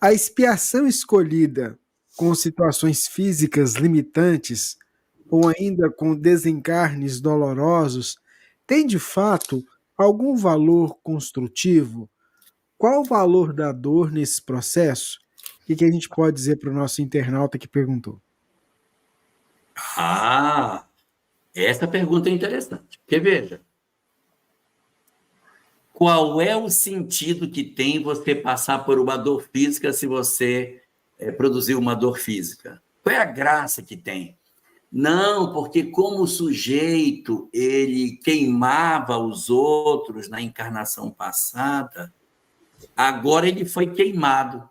A expiação escolhida com situações físicas limitantes ou ainda com desencarnes dolorosos tem de fato algum valor construtivo? Qual o valor da dor nesse processo? O que a gente pode dizer para o nosso internauta que perguntou? Ah, essa pergunta é interessante. Porque, veja, qual é o sentido que tem você passar por uma dor física se você produzir uma dor física? Qual é a graça que tem? Não, porque como o sujeito ele queimava os outros na encarnação passada, agora ele foi queimado.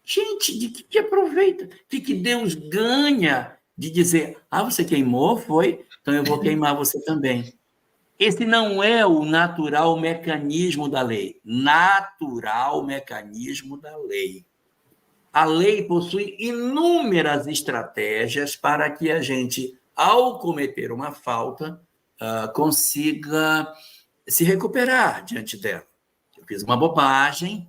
Gente, de que aproveita? O que Deus ganha de dizer, você queimou, foi? Então eu vou queimar você também. Esse não é o natural mecanismo da lei. Natural mecanismo da lei. A lei possui inúmeras estratégias para que a gente, ao cometer uma falta, consiga se recuperar diante dela. Eu fiz uma bobagem,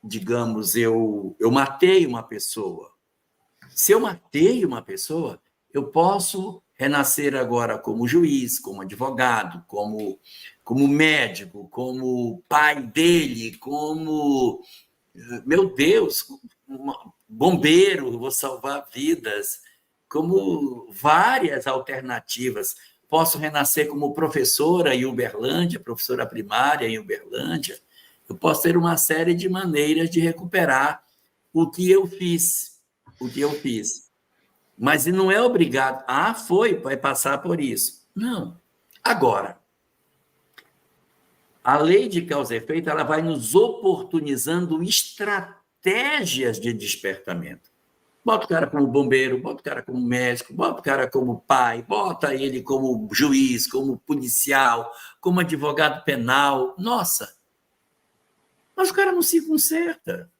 digamos, eu matei uma pessoa. Se eu matei uma pessoa, eu posso renascer agora como juiz, como advogado, como médico, como pai dele, como, meu Deus, bombeiro, vou salvar vidas, como várias alternativas. Posso renascer como professora em Uberlândia, professora primária em Uberlândia. Eu posso ter uma série de maneiras de recuperar o que eu fiz. O que eu fiz. Mas não é obrigado. Vai passar por isso. Não. Agora, a lei de causa e efeito, ela vai nos oportunizando estratégias de despertamento. Bota o cara como bombeiro, bota o cara como médico, bota o cara como pai, bota ele como juiz, como policial, como advogado penal. Nossa! Mas o cara não se conserta.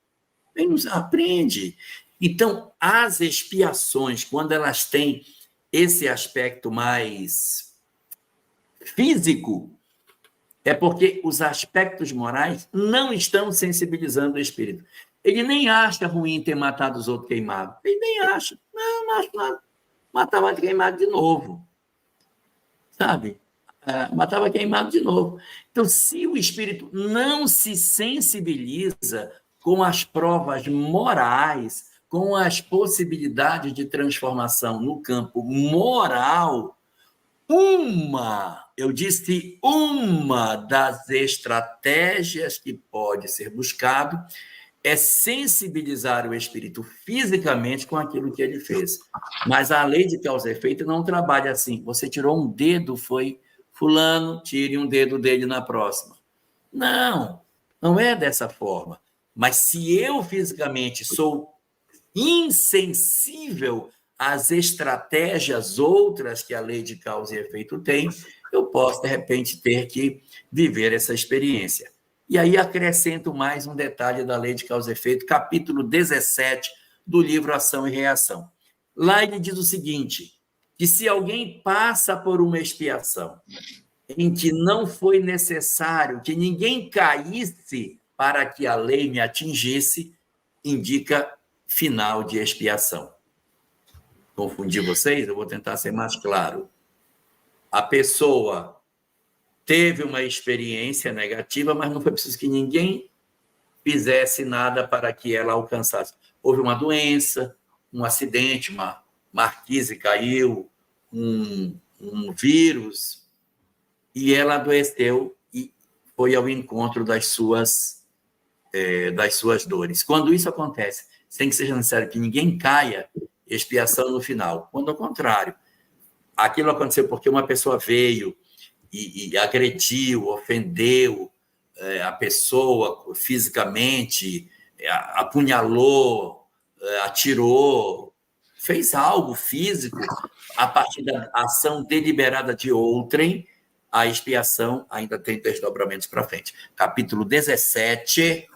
Ele não aprende. Então, as expiações, quando elas têm esse aspecto mais físico, é porque os aspectos morais não estão sensibilizando o espírito. Ele nem acha ruim ter matado os outros queimados. Ele nem acha. Não acho nada. Matava queimado de novo. Sabe? Matava queimado de novo. Então, se o espírito não se sensibiliza com as provas morais, com as possibilidades de transformação no campo moral, eu disse uma das estratégias que pode ser buscado é sensibilizar o espírito fisicamente com aquilo que ele fez. Mas a lei de causa e efeito não trabalha assim. Você tirou um dedo, foi fulano, tire um dedo dele na próxima. Não, não é dessa forma. Mas se eu fisicamente sou insensível às estratégias outras que a lei de causa e efeito tem, eu posso, de repente, ter que viver essa experiência. E aí acrescento mais um detalhe da lei de causa e efeito, capítulo 17 do livro Ação e Reação. Lá ele diz o seguinte, que se alguém passa por uma expiação em que não foi necessário que ninguém caísse para que a lei me atingisse, indica final de expiação. Confundi vocês? Eu vou tentar ser mais claro. A pessoa teve uma experiência negativa, mas não foi preciso que ninguém fizesse nada para que ela alcançasse. Houve uma doença, um acidente, uma marquise caiu, um vírus, e ela adoeceu e foi ao encontro das suas dores. Quando isso acontece, sem que seja necessário que ninguém caia, expiação no final. Quando ao contrário, aquilo aconteceu porque uma pessoa veio e agrediu, ofendeu a pessoa fisicamente, apunhalou, atirou, fez algo físico a partir da ação deliberada de outrem, a expiação ainda tem desdobramentos para frente. Capítulo 17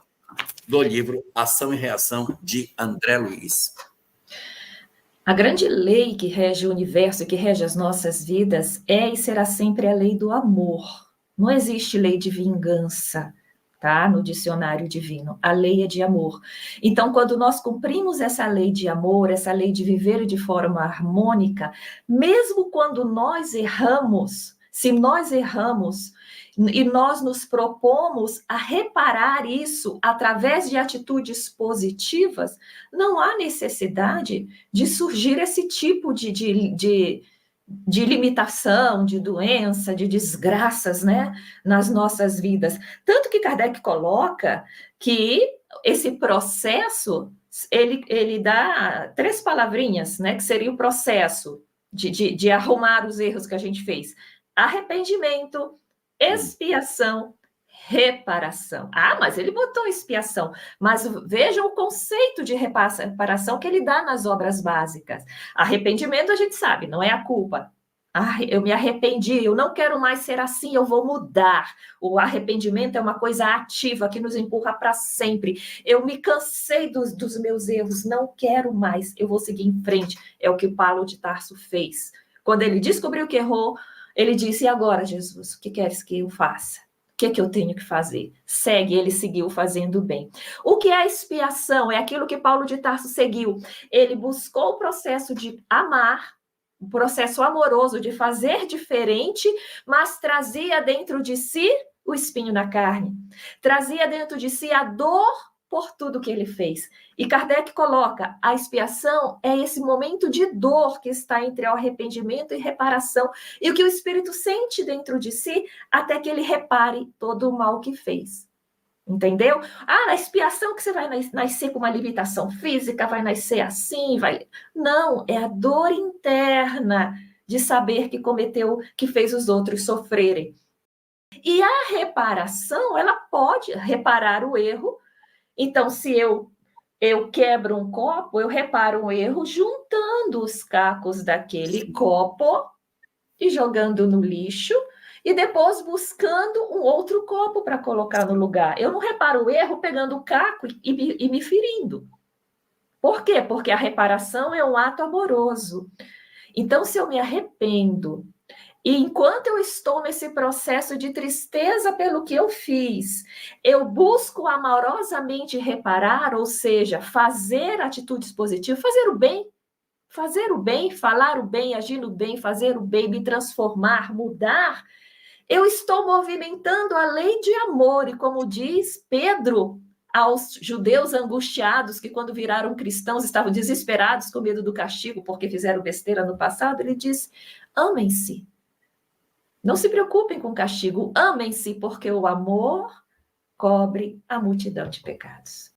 do livro Ação e Reação, de André Luiz. A grande lei que rege o universo e que rege as nossas vidas é e será sempre a lei do amor. Não existe lei de vingança. tá? No dicionário divino. A lei é de amor. Então, quando nós cumprimos essa lei de amor, essa lei de viver de forma harmônica, mesmo quando nós erramos, se nós erramos e nós nos propomos a reparar isso através de atitudes positivas, não há necessidade de surgir esse tipo de limitação, de doença, de desgraças, né, nas nossas vidas. Tanto que Kardec coloca que esse processo, ele dá 3 palavrinhas, né, que seria o processo de arrumar os erros que a gente fez. Arrependimento, expiação, reparação. Ah, mas ele botou expiação. Mas vejam o conceito de reparação que ele dá nas obras básicas. Arrependimento, a gente sabe, não é a culpa. Ah, eu me arrependi, eu não quero mais ser assim, eu vou mudar. O arrependimento é uma coisa ativa que nos empurra para sempre. Eu me cansei dos meus erros, não quero mais, eu vou seguir em frente. É o que Paulo de Tarso fez. Quando ele descobriu que errou, ele disse: e agora, Jesus, o que queres que eu faça? O que é que eu tenho que fazer? Segue, ele seguiu fazendo bem. O que é a expiação? É aquilo que Paulo de Tarso seguiu. Ele buscou o processo de amar, o processo amoroso de fazer diferente, mas trazia dentro de si o espinho na carne. Trazia dentro de si a dor por tudo que ele fez. E Kardec coloca: a expiação é esse momento de dor que está entre o arrependimento e reparação, e o que o espírito sente dentro de si até que ele repare todo o mal que fez. Entendeu? Ah, na expiação que você vai nascer com uma limitação física, vai nascer assim, vai... Não, é a dor interna de saber que cometeu, que fez os outros sofrerem. E a reparação, ela pode reparar o erro. Então, se eu quebro um copo, eu reparo um erro juntando os cacos daquele copo e jogando no lixo, e depois buscando um outro copo para colocar no lugar. Eu não reparo o erro pegando o caco e me ferindo. Por quê? Porque a reparação é um ato amoroso. Então, se eu me arrependo, e enquanto eu estou nesse processo de tristeza pelo que eu fiz, eu busco amorosamente reparar, ou seja, fazer atitudes positivas, fazer o bem, falar o bem, agir no bem, fazer o bem, me transformar, mudar, eu estou movimentando a lei de amor. E como diz Pedro aos judeus angustiados, que quando viraram cristãos estavam desesperados com medo do castigo porque fizeram besteira no passado, ele diz: amem-se. Não se preocupem com o castigo, amem-se, porque o amor cobre a multidão de pecados.